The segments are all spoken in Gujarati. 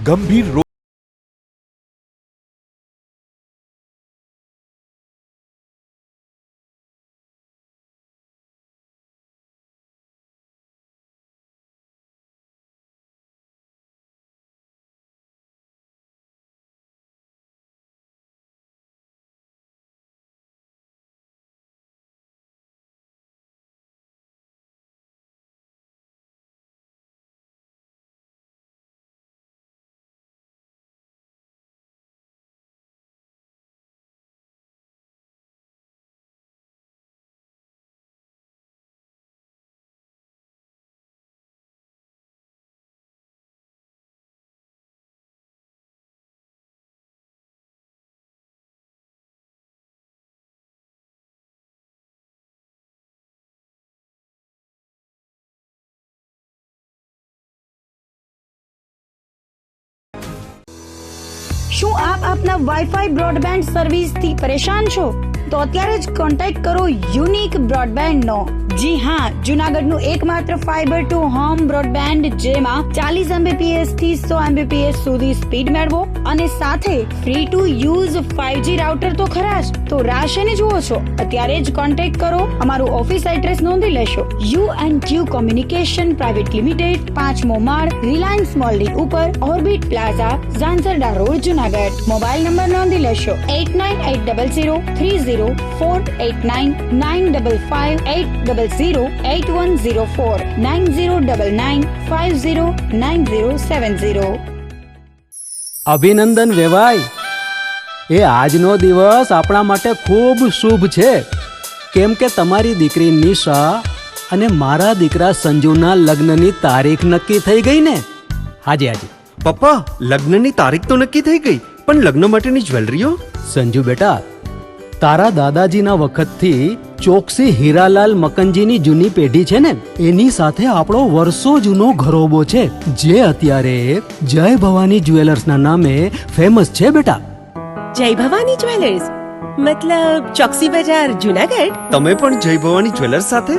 ગંભીર રોગ શું આપ આપના વાઈફાઈ બ્રોડબેન્ડ સર્વિસથી પરેશાન છો? તો અત્યારે જ કોન્ટેક્ટ કરો યુનિક બ્રોડબેન્ડનો. જી હા, જૂનાગઢનું એકમાત્ર ફાઈબર ટુ હોમ બ્રોડબેન્ડ, જેમાં 40 Mbps થી 100 Mbps સુધી સ્પીડ મેળવો અને સાથે free to use 5G router તો ખરા જ. તો રાહ શેની જુઓ છો? અત્યારે જ કોન્ટેક્ટ કરો. અમારું ઓફિસ એડ્રેસ નોંધી લેશો. U&Q કોમ્યુનિકેશન પ્રાઇવેટ લિમિટેડ, 5મો માળ, રિલાયન્સ મોલની ઉપર, orbit plaza, Zanzarda road, Junagadh. Mobile number નોંધી લેશો 89800304899558008104 9099509070. અભિનંદન વેવાય. એ આજનો દિવસ આપણા માટે ખૂબ શુભ છે, કેમ કે તમારી દીકરી નિશા અને મારા દીકરા સંજુના લગ્નની તારીખ નક્કી થઈ ગઈ ને. હાજી હાજી પપ્પા, લગ્નની તારીખ તો નક્કી થઈ ગઈ, પણ લગ્ન માટેની જ્વેલરીઓ? સંજુ બેટા, તારા દાદાજીના વખતથી ચોકસી હીરાલાલ મકનજીની જૂની પેઢી છે ને, એની સાથે આપણો વર્ષો જૂનો ઘરોબો છે, જે અત્યારે જય ભવાની જ્વેલર્સના નામે ફેમસ છે બેટા. જય ભવાની જ્વેલર્સ મતલબ ચોકસી બજાર, જૂનાગઢ? તમે પણ જય ભવાની જ્વેલર્સ સાથે?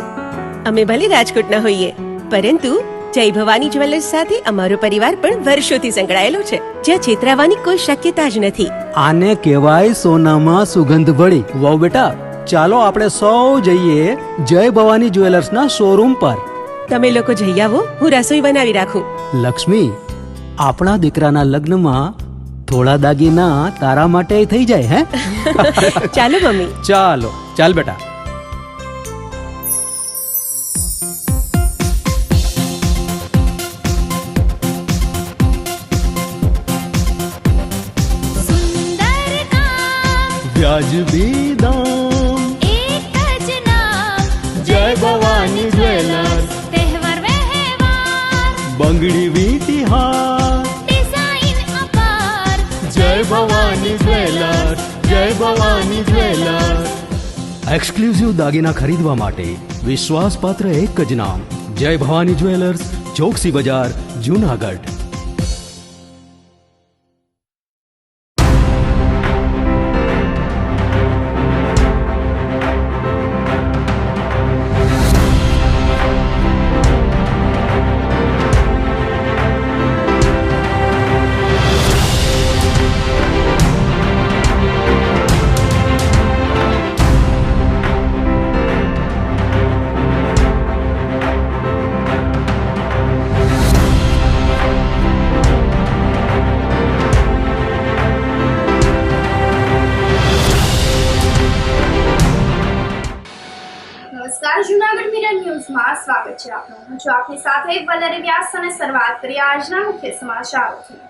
અમે ભલે રાજકોટના હોઈએ, પરંતુ જય ભવાની જ્વેલર્સ સાથે અમારો પરિવાર પણ વર્ષોથી સંકળાયેલો છે, જ્યાં છેતરાવાની કોઈ શક્યતા જ નથી. આને કહેવાય સોનામાં સુગંધ ભળી. વાવ બેટા, ચાલો આપણે સૌ જઈએ જય ભવાની જ્વેલર્સના શોરૂમ પર. તમે લોકો જઈ આવો, હું રસોઈ બનાવી રાખું. લક્ષ્મી, આપણા દીકરાના લગ્નમાં થોડા દાગીના તારા માટે થઈ જાય. હે ચાલો મમ્મી. ચાલો ચાલ બેટા. વ્યાજબી દામ, એક જ નામ, જય ભવાની જ્વેલર્સ. તહેવાર વ્યવહાર, બંગડી વીંટી હાર, ડિઝાઇન અપાર, જય ભવાની જ્વેલર્સ, જય ભવાની જ્વેલર્સ. એક્સક્લુઝિવ દાગીના ખરીદવા માટે વિશ્વાસપાત્ર એક જ નામ, જય ભવાની જ્વેલર્સ, ચોકસી બજાર, જૂનાગઢ. નમસ્કાર, જૂનાગઢ મિરર ન્યૂઝમાં સ્વાગત છે આપનું. હું છું આપની સાથે વલરી વ્યાસ અને શરૂઆત કરીએ આજના મુખ્ય સમાચારોથી.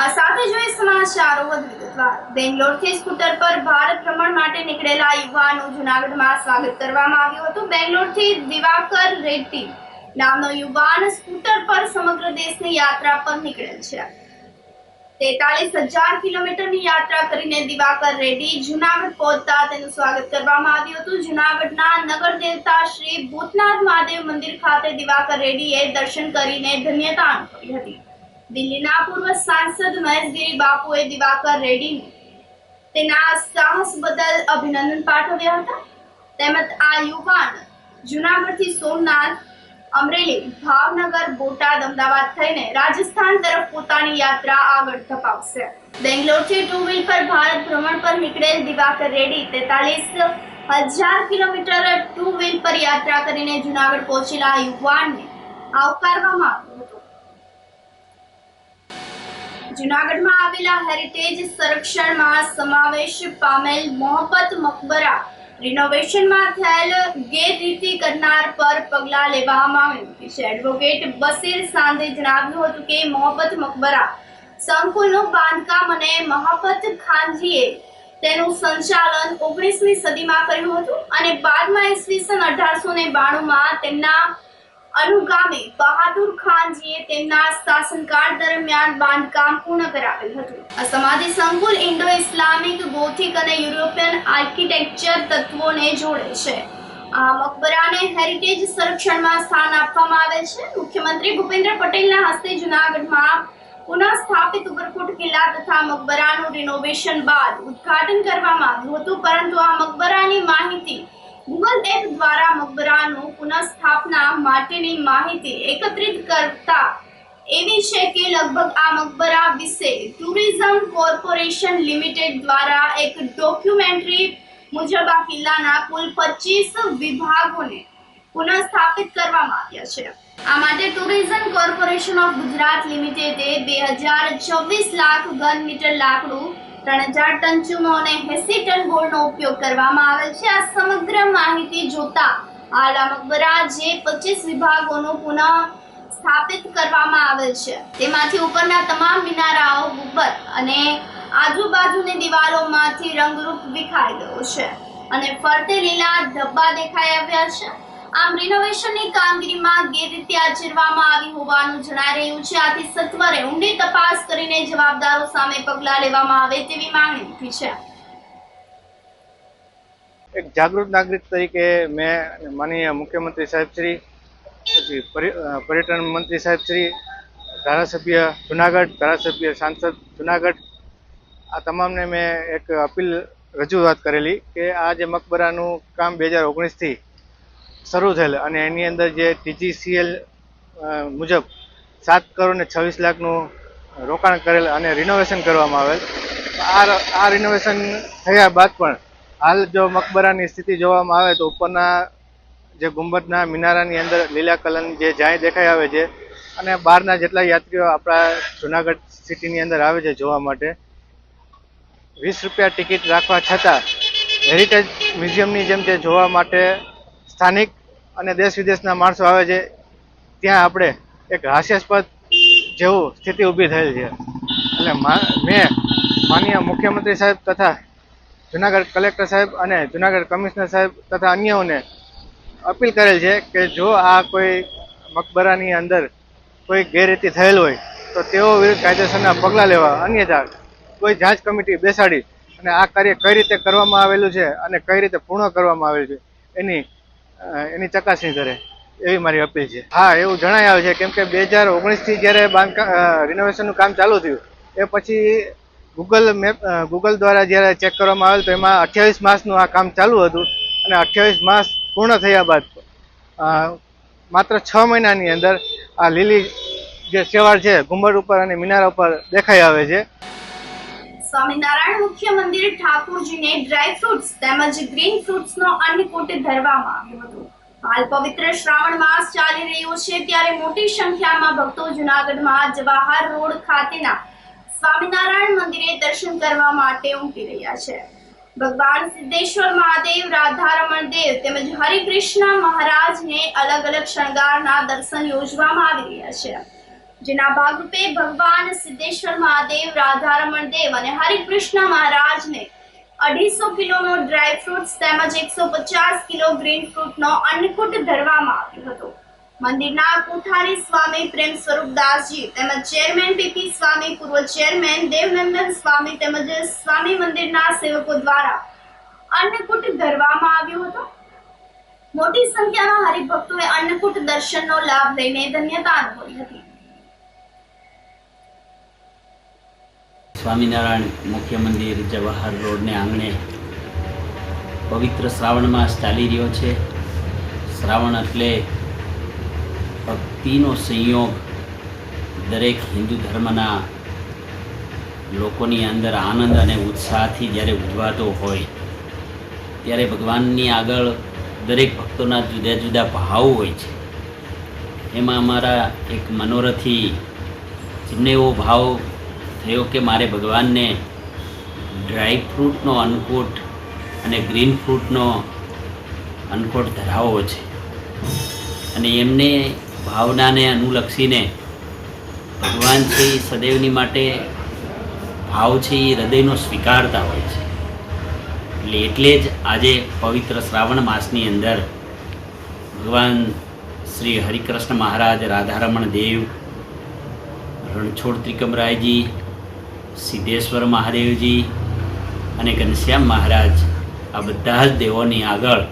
આ સાથે જોઈએ સમાચારો વધુ વિગતવાર. બેંગ્લોરથી સ્કૂટર પર ભારત ભ્રમણ માટે નીકળેલા યુવાનનું જૂનાગઢમાં સ્વાગત કરવામાં આવ્યું હતું. બેંગ્લોરથી દિવાકર રેડ્ડી નામનો યુવાન સ્કૂટર પર સમગ્ર દેશની યાત્રા પર નીકળેલ છે. 43,000 કિલોમીટરની યાત્રા કરીને દિવાકર રેડ્ડી જૂનાગઢ પહોંચતા તેનું સ્વાગત કરવામાં આવ્યું હતું. જૂનાગઢના નગર દેવતા શ્રી ભૂતનાથ મહાદેવ મંદિર ખાતે દિવાકર રેડ્ડીએ દર્શન કરીને ધન્યતા અનુભવી હતી. દિલ્હીના પૂર્વ સાંસદ મહેશગીરી બાપુએ દિવાકર રેડ્ડીને તેના સાહસ બદલ અભિનંદન પાઠવ્યા હતા. તેમજ આ યુવાન જૂનાગઢથી સોમનાથ, અમરેલી, ભાવનગર, બોટાદ, અમદાવાદ થઈને રાજસ્થાન તરફ પોતાની યાત્રા આગળ ધપાવશે. બેંગ્લોરથી ટુ વ્હીલ પર ભારત ભ્રમણ પર નીકળેલ Diwakar Reddy 43,000 kilometre two wheel પર યાત્રા કરીને જૂનાગઢ પહોંચેલા યુવાનને આવકારવામાં આવ્યો હતો. જૂનાગઢમાં આવેલા હેરિટેજ સંરક્ષણમાં સમાવેશ પામેલ મોહબ્બત મકબરા રિનોવેશનમાં થયેલ ગેરરીતિ કરનાર પર પગલાં લેવા માંગણી છે. એડવોકેટ બશીર સાંધે જણાવ્યું હતું કે મોહબ્બત મકબરા સંકુલનું બાંધકામ અને મહાબત ખાનજીએ તેનું સંચાલન 19મી સદીમાં કર્યું હતું અને બાદમાં ઈસવીસન 1892માં તેમના અનુગામી બહાદુર ખાનજીએ તેમના શાસનકાળ દરમિયાન બાંધકામ પૂર્ણ કરાવેલ હતું. આ સમાધિ સંકુલ ઇન્ડો ઇસ્લામિક, ગોથિક અને યુરોપિયન આર્કિટેક્ચર તત્વોને જોડે છે. આ મકબરાને હેરિટેજ સંરક્ષણમાં સ્થાન આપવામાં આવેલ છે. મુખ્યમંત્રી ભૂપેન્દ્ર પટેલના હસ્તે જૂનાગઢમાં પુનઃસ્થાપિત ઉપરકોટ કિલ્લા તથા મકબરાનું રિનોવેશન બાદ ઉદ્ઘાટન કરવામાં આવ્યું હતું. પરંતુ આ મકબરાની માહિતી ગૂગલ એપ દ્વારા મકબરાનું પુનઃસ્થાપના માટેની માહિતી એકત્રિત કરતા એવી છે કે લગભગ આ મકબરા વિશે ટુરિઝમ કોર્પોરેશન લિમિટેડ દ્વારા એક ડોક્યુમેન્ટરી મુજબ આ કિલ્લાના કુલ 25 વિભાગોને પુનઃસ્થાપિત કરવામાં આવ્યા છે. આ માટે ટુરિઝમ કોર્પોરેશન ઓફ ગુજરાત લિમિટેડે 2024 લાખ ઘન મીટર લાકડું, 3000 ટન ચૂનો અને 80 ટન ગોળનો ઉપયોગ કરવામાં આવેલ છે. આ સમગ્ર માહિતી જોતા હાલ આ મકબરા જે 25 વિભાગોનું પુનઃ સ્થાપિત કરવામાં આવેલ છે તેમાંથી ઉપરના તમામ મિનારાઓ, ગુંબદ અને આજુબાજુની દિવાલોમાંથી રંગરૂપ વિખાઈ ગયો છે અને ફરતે લીલા ધબ્બા દેખાઈ આવ્યા છે. આમ રિનોવેશનની કામગીરીમાં ગેરરીતિ આચરવામાં આવી હોવાનું જણાઈ રહ્યું છે. આથી સત્વરે ઊંડી તપાસ કરીને જવાબદારો સામે પગલાં લેવામાં આવે તેવી માંગણી ઉઠી છે. એક જાગૃત નાગરિક તરીકે મેં માનનીય મુખ્યમંત્રી સાહેબ શ્રી, પછી પર્યટન મંત્રી સાહેબ શ્રી, ધારાસભ્ય જુનાગઢ, ધારાસભ્ય સાંસદ જુનાગઢ, આ તમામને મેં એક અપીલ રજૂઆત કરેલી કે આ જે મકબરાનું કામ 2019થી શરૂ થયેલ અને એની અંદર જે TGCL મુજબ 7 કરોડ ને 26 લાખનું રોકાણ કરેલ અને રિનોવેશન કરવામાં આવેલ. આ રિનોવેશન થયા બાદ પણ હાલ જો મકબરાની સ્થિતિ જોવામાં આવે તો ઉપરના જે ગુંબદના મિનારાની અંદર લીલા કલરની જે જાય દેખાઈ આવે છે અને બહારના જેટલા યાત્રીઓ આપણા જુનાગઢ સિટીની અંદર આવે છે જોવા માટે 20 રૂપિયા ટિકિટ રાખવા છતાં હેરિટેજ મ્યુઝિયમની જેમ તે જોવા માટે સ્થાનિક અને દેશ વિદેશના માણસો આવે છે. ત્યાં આપણે એક હાસ્યાસ્પદ જેવું સ્થિતિ ઊભી થયેલ છે. એટલે મેં માનનીય મુખ્યમંત્રી સાહેબ તથા જુનાગઢ કલેક્ટર સાહેબ અને જુનાગઢ કમિશનર સાહેબ તથા અન્યોને અપીલ કરેલ છે કે જો આ કોઈ મકબરાની અંદર કોઈ ગેરરીતિ થયેલ હોય તો તેઓ વિરુદ્ધ કાયદેસરના પગલાં લેવા, અન્યથા કોઈ જાંચ કમિટી બેસાડી અને આ કાર્ય કઈ રીતે કરવામાં આવેલું છે અને કઈ રીતે પૂર્ણ કરવામાં આવેલું છે એની ચકાસણી કરે એવી મારી અપીલ છે. હા, એવું જણાઈ આવે છે કેમ કે 2019થી જ્યારે રિનોવેશનનું કામ ચાલુ થયું એ પછી ગૂગલ દ્વારા જ્યારે ચેક કરવામાં આવેલ તો એમાં 28 માસનું આ કામ ચાલુ હતું અને 28 માસ પૂર્ણ થયા બાદ માત્ર 6 મહિનાની અંદર આ લીલી જે શેવાળ છે ગુંબદ ઉપર અને મિનારા ઉપર દેખાઈ આવે છે. સ્વામિનારાયણ મુખ્ય મંદિર ઠાકોરજીને ડ્રાય ફ્રૂટ્સ તેમજ ગ્રીન ફ્રૂટ્સનો અન્નકૂટ ધરવામાં આવ્યો હતો. હાલ પવિત્ર શ્રાવણ માસ ચાલી રહ્યો છે ત્યારે મોટી સંખ્યામાં ભક્તો જૂનાગઢમાં જવાહર રોડ ખાતેના સ્વામિનારાયણ મંદિરે દર્શન કરવા માટે ઉમટી રહ્યા છે. ભગવાન સિદ્ધેશ્વર મહાદેવ, રાધારમણ દેવ તેમજ હરિકૃષ્ણ મહારાજને અલગ અલગ શણગારના દર્શન યોજવામાં આવી રહ્યા છે. જેના ભાગરૂપે ભગવાન સિદ્ધેશ્વર મહાદેવ, રાધારમણ દેવ અને હરિકૃષ્ણ મહારાજને 250 કિલોનો ડ્રાય ફ્રૂટ્સ તેમજ 150 કિલો ગ્રીન ફ્રૂટનો અન્નકૂટ ધરવામાં આવ્યો હતો. મંદિરના કોઠારી સ્વામી પ્રેમ સ્વરૂપ દાસજી તેમજ ચેરમેન પીપી સ્વામી, પૂર્વ ચેરમેન દેવનંદન સ્વામી તેમજ સ્વામી મંદિરના સેવકો દ્વારા અન્નકૂટ ધરવામાં આવ્યો હતો. મોટી સંખ્યામાં હરિભક્તોએ અન્નકૂટ દર્શનનો લાભ લઈને ધન્યતા અનુભવી હતી. સ્વામિનારાયણ મુખ્ય મંદિર જવાહર રોડને આંગણે પવિત્ર શ્રાવણ માસ ચાલી રહ્યો છે. શ્રાવણ એટલે ભક્તિનો સંયોગ દરેક હિન્દુ ધર્મના લોકોની અંદર આનંદ અને ઉત્સાહથી જ્યારે ઉજવાતો હોય ત્યારે ભગવાનની આગળ દરેક ભક્તોના જુદા જુદા ભાવ હોય છે. એમાં અમારા એક મનોરથી જેમને એવો ભાવ થયો કે મારે ભગવાનને ડ્રાય ફ્રૂટનો અન્નકૂટ અને ગ્રીન ફ્રૂટનો અન્નકૂટ ધરાવવો છે. અને એમને ભાવનાને અનુલક્ષીને ભગવાન છે એ સદૈવની માટે ભાવ છે એ હૃદયનો સ્વીકારતા હોય છે. એટલે જ આજે પવિત્ર શ્રાવણ માસની અંદર ભગવાન શ્રી હરિકૃષ્ણ મહારાજ, રાધારમણ દેવ, રણછોડ ત્રિકમરાયજી, સિદ્ધેશ્વર મહાદેવજી અને ઘનશ્યામ મહારાજ આ બધા જ દેવોની આગળ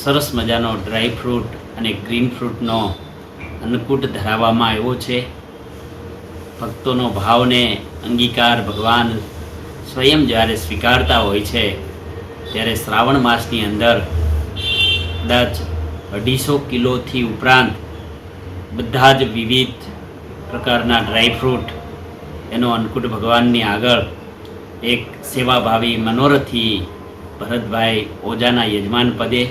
સરસ મજાનો ડ્રાય ફ્રૂટ અને ગ્રીન ફ્રૂટનો અન્નકૂટ ધરાવવામાં આવ્યો છે. ભક્તોનો ભાવને અંગીકાર ભગવાન સ્વયં જ્યારે સ્વીકારતા હોય છે ત્યારે શ્રાવણ માસની અંદર કદાચ 250 કિલોથી ઉપરાંત બધા જ વિવિધ પ્રકારના ડ્રાય ફ્રૂટ એનો અન્નકૂટ ભગવાનની આગળ એક સેવાભાવી મનોરથી ભરતભાઈ ઓજાના યજમાન પદે,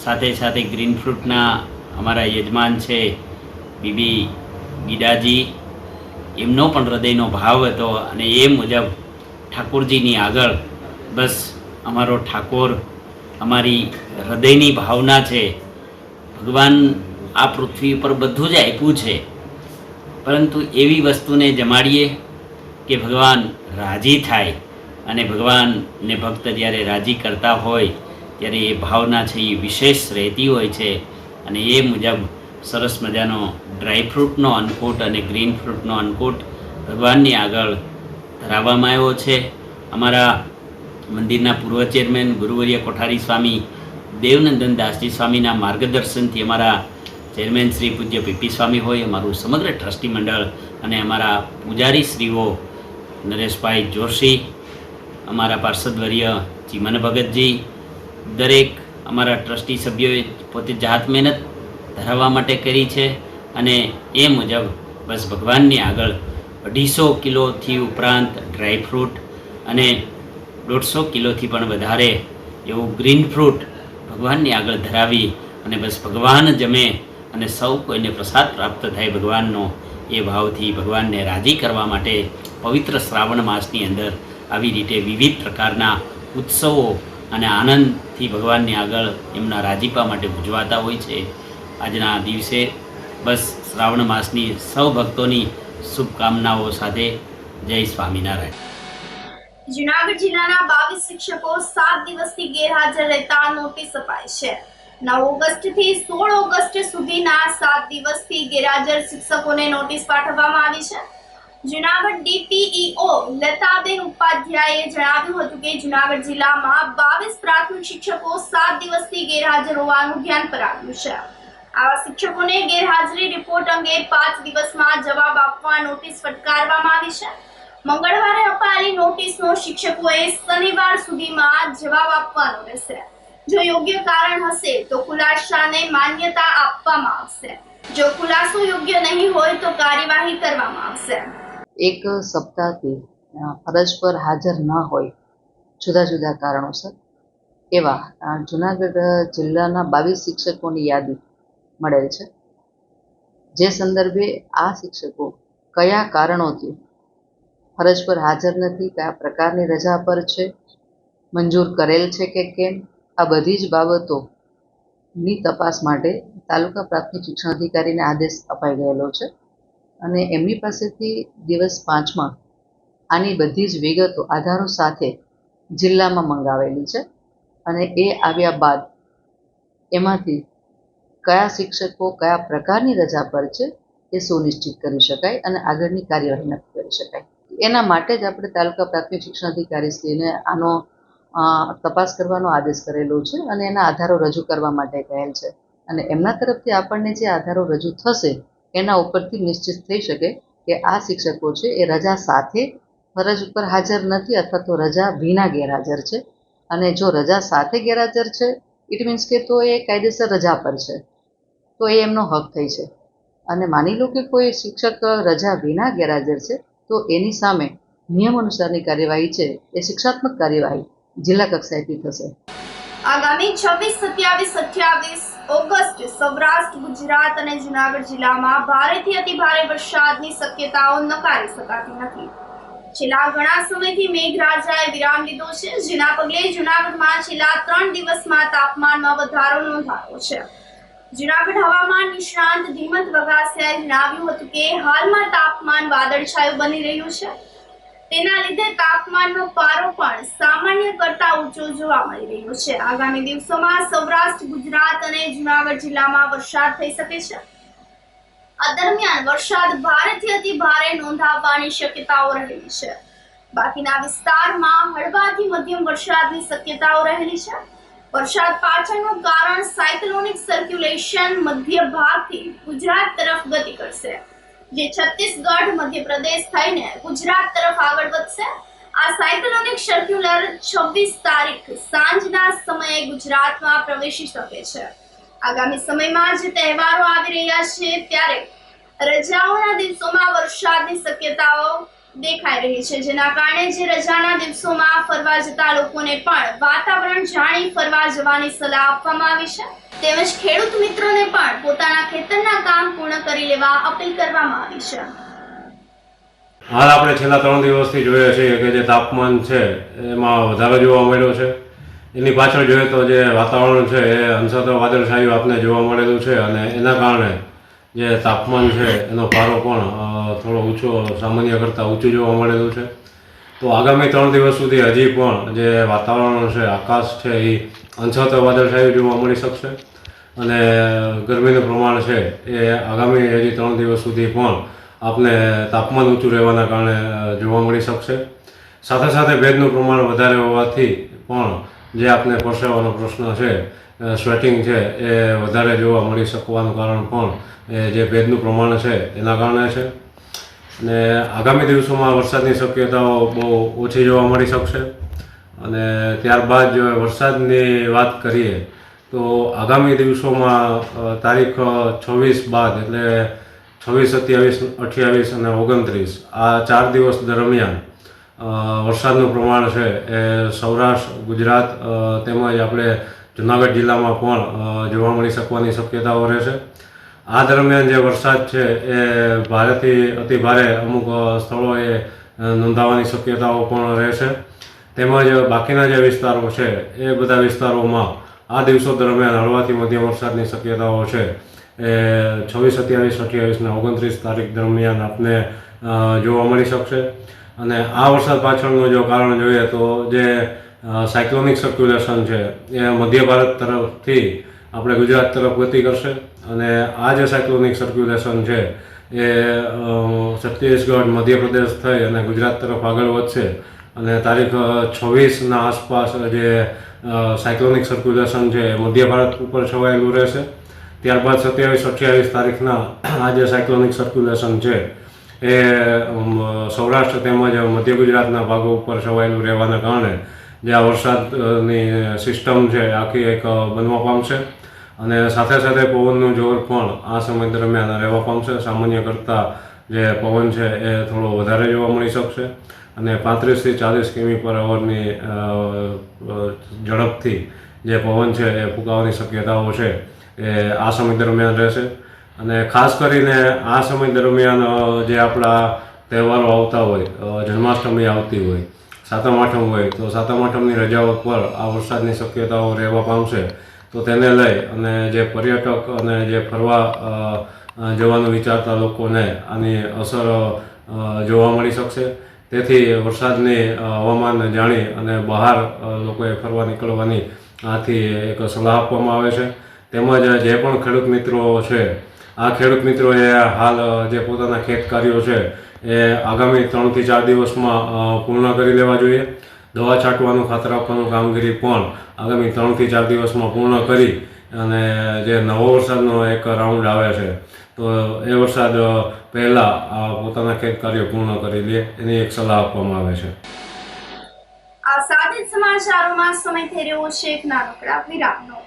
સાથે સાથે ગ્રીન ફ્રૂટના અમારા યજમાન છે બીબી ગીડાજી, એમનો પણ હૃદયનો ભાવ હતો અને એ મુજબ ઠાકોરજીની આગળ બસ અમારો ઠાકોર અમારી હૃદયની ભાવના છે. ભગવાન આ પૃથ્વી પર બધું જ આપ્યું છે, પરંતુ એવી વસ્તુને જમાડીએ કે ભગવાન રાજી થાય. અને ભગવાનને ભક્ત જ્યારે રાજી કરતા હોય ત્યારે એ ભાવના છે એ વિશેષ રહેતી હોય છે. અને એ મુજબ સરસ મજાનો ડ્રાય ફ્રૂટનો અન્નકૂટ અને ગ્રીન ફ્રૂટનો અન્નકૂટ ભગવાનની આગળ ધરાવવામાં આવ્યો છે. અમારા મંદિરના પૂર્વ ચેરમેન ગુરુવર્ય કોઠારી સ્વામી દેવનંદન દાસજી સ્વામીના માર્ગદર્શનથી અમારા ચેરમેન શ્રી પૂજ્ય પીપી સ્વામી હોય, અમારું સમગ્ર ટ્રસ્ટી મંડળ અને અમારા પૂજારી શ્રીઓ નરેશભાઈ જોશી, અમારા પાર્ષદવર્ય ચીમન ભગતજી, દરેક અમારા ટ્રસ્ટી સભ્યોએ પોતે જાત મહેનત ધરાવવા માટે કરી છે. અને એ મુજબ બસ ભગવાનની આગળ 250 કિલોથી ઉપરાંત ડ્રાય ફ્રૂટ અને 150 કિલોથી પણ વધારે એવું ગ્રીન ફ્રૂટ ભગવાનની આગળ ધરાવી અને બસ ભગવાન જમે અને સૌ કોઈને પ્રસાદ પ્રાપ્ત થાય ભગવાનનો, એ ભાવથી ભગવાનને રાજી કરવા માટે પવિત્ર શ્રાવણ માસની અંદર આવી રીતે વિવિધ પ્રકારના ઉત્સવો અને આનંદથી ભગવાનની આગળ એમના રાજીપા માટે ઉજવાતા હોય છે. આજના દિવસે બસ શ્રાવણ માસની સૌ ભક્તોની શુભકામનાઓ સાથે જય સ્વામિનારાયણ. જૂનાગઢ જિલ્લાના 22 શિક્ષકો 7 દિવસથી ગેરહાજર રહેતા નોટિસ અપાઈ છે. 9 ઓગસ્ટથી 16 ઓગસ્ટ સુધીના 7 દિવસથી ગેરહાજર શિક્ષકોને નોટિસ પાઠવવામાં આવી છે. જૂનાગઢ ડીપીઈઓ લતાબેન ઉપાધ્યાયે જણાવ્યું હતું કે જૂનાગઢ જિલ્લામાં 22 પ્રાથમિક શિક્ષકો 7 દિવસથી ગેરહાજર હોવાનું ધ્યાન પર આવ્યું છે. આવા શિક્ષકોને ગેરહાજરી રિપોર્ટ અંગે 5 દિવસમાં જવાબ આપવા નોટિસ ફટકારવામાં આવી છે. મંગળવારે અપાયેલી નોટિસનો શિક્ષકોએ શનિવાર સુધીમાં જવાબ આપવાનો રહેશે. જો યોગ્ય કારણ હશે તો ખુલાસાને માન્યતા આપવામાં આવશે. જો ખુલાસો યોગ્ય નહીં હોય તો કાર્યવાહી કરવામાં આવશે. એક સપ્તાહથી ફરજ પર હાજર ન હોય જુદા જુદા કારણોસર એવા જુનાગઢ જિલ્લાના 22 શિક્ષકોની યાદી મળેલ છે. જે સંદર્ભે આ શિક્ષકો કયા કારણોથી ફરજ પર હાજર નથી, કયા પ્રકારની રજા પર છે, મંજૂર કરેલ છે કે કેમ, આ બધી જ બાબતોની તપાસ માટે તાલુકા પ્રાથમિક શિક્ષણ અધિકારીને આદેશ અપાઈ ગયેલો છે. અને એમની પાસેથી દિવસ 5માં આની બધી જ વિગતો આધારો સાથે જિલ્લામાં મંગાવેલી છે અને એ આવ્યા બાદ એમાંથી કયા શિક્ષકો કયા પ્રકારની રજા પર છે એ સુનિશ્ચિત કરી શકાય અને આગળની કાર્યવાહી નક્કી કરી શકાય. એના માટે જ આપણે તાલુકા પ્રાથમિક શિક્ષણાધિકારીશ્રીને આનો તપાસ કરવાનો આદેશ કરેલો છે અને એના આધારો રજૂ કરવા માટે કહેલ છે અને એમના તરફથી આપણને જે આધારો રજૂ થશે એના ઉપરથી નિશ્ચિત થઈ શકે કે આ શિક્ષકો છે એ રજા સાથે ફરજ ઉપર હાજર નથી અથવા તો રજા વિના ગેરહાજર છે. અને જો રજા સાથે ગેરહાજર છે ઇટ મીન્સ કે તો એ કાયદેસર રજા પર છે, તો એ એમનો હક થઈ છે. અને માની લો કે કોઈ શિક્ષક રજા વિના ગેરહાજર છે તો એની સામે નિયમ અનુસારની કાર્યવાહી છે એ શિક્ષાત્મક કાર્યવાહી જિલ્લા કક્ષાએથી થશે. આગામી 26, 27, 28 ઓગસ્ટ સૌરાષ્ટ્ર, ગુજરાત અને જૂનાગઢ જિલ્લામાં ભારેથી અતિભારે વરસાદની શક્યતાઓ નકારી શકાતી નથી. છેલ્લા ઘણા સમયથી મેઘરાજાએ વિરામ લીધો છે, જેના પગલે જૂનાગઢમાં છેલ્લા 3 દિવસમાં તાપમાનમાં વધારો નોંધાયો છે. જૂનાગઢ હવામાન નિષ્ણાંત ધીમંત વઘાસિયાએ જણાવ્યું હતું કે હાલમાં તાપમાન વાદળછાયું બની રહ્યું છે. તેના લીધે તાપમાનનો પારો પણ સામાન્ય કરતા ઊંચો જોવા મળી રહ્યો છે. આગામી દિવસોમાં સૌરાષ્ટ્ર, ગુજરાત અને જૂનાગઢ જિલ્લામાં વરસાદ થઈ શકે છે. આ દરમિયાન વરસાદ ભારેથી અતિ ભારે નોંધાવવાની શક્યતાઓ રહેલી છે. બાકીના વિસ્તારમાં હળવાથી મધ્યમ વરસાદની શક્યતાઓ રહેલી છે. વરસાદ પાછળનું કારણ સાયક્લોનિક સર્ક્યુલેશન મધ્ય ભાગથી ગુજરાત તરફ ગતિ કરશે, જે છત્તીસગઢ, મધ્યપ્રદેશ થઈને ગુજરાત તરફ આગળ વધશે. આ સાયક્લોનિક સર્ક્યુલર 26 તારીખ સાંજના સમયે ગુજરાતમાં પ્રવેશી શકે છે. આગામી સમયમાં જે તહેવારો આવી રહ્યા છે ત્યારે રજાઓના દિવસોમાં વરસાદની શક્યતાઓ દેખાઈ રહી છે, જેના કારણે જે રજાના દિવસોમાં ફરવા જતા લોકોને પણ વાતાવરણ જાણી ફરવા જવાની સલાહ આપવામાં આવી છે. તેમજ ખેડૂત મિત્રોને પણ પોતાના ખેતરના કામ પૂર્ણ કરી લેવા અપીલ કરવામાં આવી છે. હાલ આપણે છેલ્લા 3 દિવસથી જોઈએ છીએ કે જે તાપમાન છે એમાં વધારો જોવા મળ્યો છે. એની પાછળ જોઈએ તો જે વાતાવરણ છે એ અંશતઃ વાદળછાયું આપને જોવા મળેલું છે અને એના કારણે જે તાપમાન છે એનો પારો પણ થોડો ઊંચો, સામાન્ય કરતાં ઊંચું જોવા મળેલું છે. તો આગામી 3 દિવસ સુધી હજી પણ જે વાતાવરણ છે, આકાશ છે એ અંશતઃ વાદળછાયું જોવા મળી શકશે અને ગરમીનું પ્રમાણ છે એ આગામી હજી 3 દિવસ સુધી પણ આપને તાપમાન ઊંચું રહેવાના કારણે જોવા મળી શકશે. સાથે સાથે ભેજનું પ્રમાણ વધારે હોવાથી પણ જે આપને પરસેવાનો પ્રશ્ન છે, સ્વેટિંગ છે એ વધારે જોવા મળી શકવાનું કારણ પણ જે ભેજનું પ્રમાણ છે એના કારણે છે. અને આગામી દિવસોમાં વરસાદની શક્યતાઓ બહુ ઓછી જોવા મળી શકશે. અને ત્યારબાદ જો વરસાદની વાત કરીએ તો આગામી દિવસોમાં તારીખ 26 બાદ એટલે 26, 27, 28 અને 29 આ 4 દિવસ દરમિયાન વરસાદનું પ્રમાણ છે એ સૌરાષ્ટ્ર, ગુજરાત તેમજ આપણે જૂનાગઢ જિલ્લામાં પણ જોવા મળી શકવાની શક્યતાઓ રહેશે. આ દરમિયાન જે વરસાદ છે એ ભારેથી અતિ ભારે અમુક સ્થળોએ નોંધાવાની શક્યતાઓ પણ રહેશે. તેમજ બાકીના જે વિસ્તારો છે એ બધા વિસ્તારોમાં આ દિવસો દરમિયાન હળવાથી મધ્યમ વરસાદની શક્યતાઓ છે એ 26, 27, 28 અને 29 તારીખ દરમિયાન આપને જોવા મળી શકશે. અને આ વરસાદ પાછળનું જો કારણ જોઈએ તો જે સાયક્લોનિક સર્ક્યુલેશન છે એ મધ્ય ભારત તરફથી આપણે ગુજરાત તરફ ગતિ કરશે અને આ જે સાયક્લોનિક સર્ક્યુલેશન છે એ છત્તીસગઢ, મધ્યપ્રદેશ થઈ અને ગુજરાત તરફ આગળ વધશે અને તારીખ 26ના આસપાસ જે સાયક્લોનિક સર્ક્યુલેશન છે એ મધ્ય ભારત ઉપર છવાયેલું રહેશે. ત્યારબાદ 27, 28 તારીખના આ જે સાયક્લોનિક સર્ક્યુલેશન છે એ સૌરાષ્ટ્ર તેમજ મધ્ય ગુજરાતના ભાગો ઉપર છવાયેલું રહેવાના કારણે જે આ વરસાદની સિસ્ટમ છે આખી એક બનવા પામશે અને સાથે સાથે પવનનું જોર પણ આ સમય દરમિયાન રહેવા પામશે. સામાન્ય કરતાં જે પવન છે એ થોડો વધારે જોવા મળી શકશે અને 35 થી 40 કિમી/અવરની ઝડપથી જે પવન છે એ ફૂંકાવાની શક્યતાઓ છે એ આ સમય દરમિયાન રહેશે. અને ખાસ કરીને આ સમય દરમિયાન જે આપણા તહેવારો આવતા હોય, જન્માષ્ટમી આવતી હોય, સાતમ આઠમ હોય, તો સાતમ આઠમની રજાઓ પર આ વરસાદની શક્યતાઓ રહેવા પામશે. તો તેને લઈ અને જે પર્યટક અને જે ફરવા જવાનું વિચારતા લોકોને આની અસર જોવા મળી શકશે. તેથી વરસાદની હવામાન જાણી અને બહાર લોકોએ ફરવા નીકળવાની આથી એક સલાહ આપવામાં આવે છે. તેમજ જે પણ ખેડૂત મિત્રો છે, આ ખેડૂત મિત્રોએ હાલ જે પોતાના ખેત કાર્યો છે એ આગામી 3 થી 4 દિવસમાં પૂર્ણ કરી લેવા જોઈએ. દવા છાંટવાનું, ખાતર આપવાનું કામગીરી પણ આગામી 3 થી 4 દિવસમાં પૂર્ણ કરી અને જે નવો વરસાદનો એક રાઉન્ડ આવે છે તો એ વરસાદ પહેલાં પોતાના ખેત કાર્યો પૂર્ણ કરી લે એની એક સલાહ આપવામાં આવે છે. આ સાથે જ સમાચારોમાં સમય થઈ રહ્યો છે એક નાનકડા વિરામનો.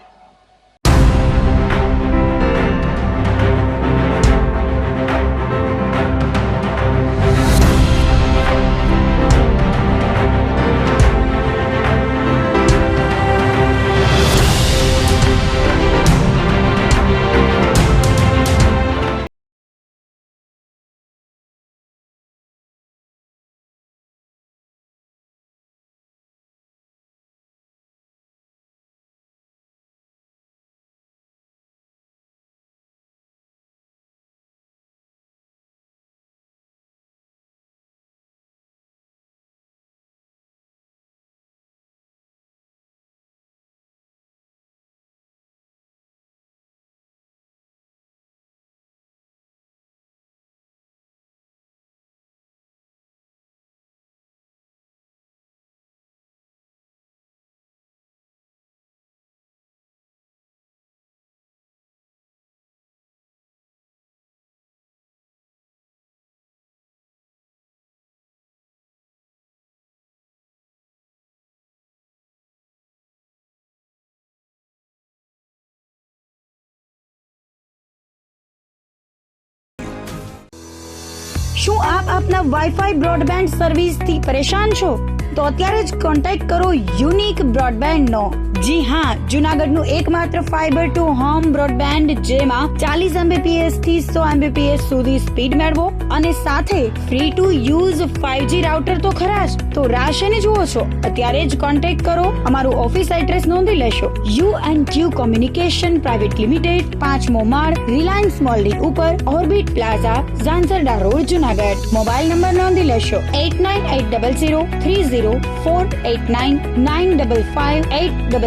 શું આપ આપના વાઈફાઈ બ્રોડબેન્ડ સર્વિસથી પરેશાન છો? તો અત્યારે જ કોન્ટેક્ટ કરો યુનિક બ્રોડબેન્ડ નો. જી હા, જુનાગઢનું એકમાત્ર ફાઈબર ટુ હોમ બ્રોડબેન્ડ જેમાં 40 Mbps થી 100 Mbps સુધી સ્પીડ મેળવો અને સાથે free to use 5G router તો ખરા જ. તો રાહ શેની જુઓ છો? અત્યારે જ કોન્ટેક્ટ કરો. અમારું ઓફિસ એડ્રેસ નોંધી લેશો. U&Q કોમ્યુનિકેશન પ્રાઇવેટ લિમિટેડ, 5મો માળ, રિલાયન્સ મોલની ઉપર, orbit plaza, Zanzarda road, Junagadh. Mobile number નોંધી લેશો 898003048955800810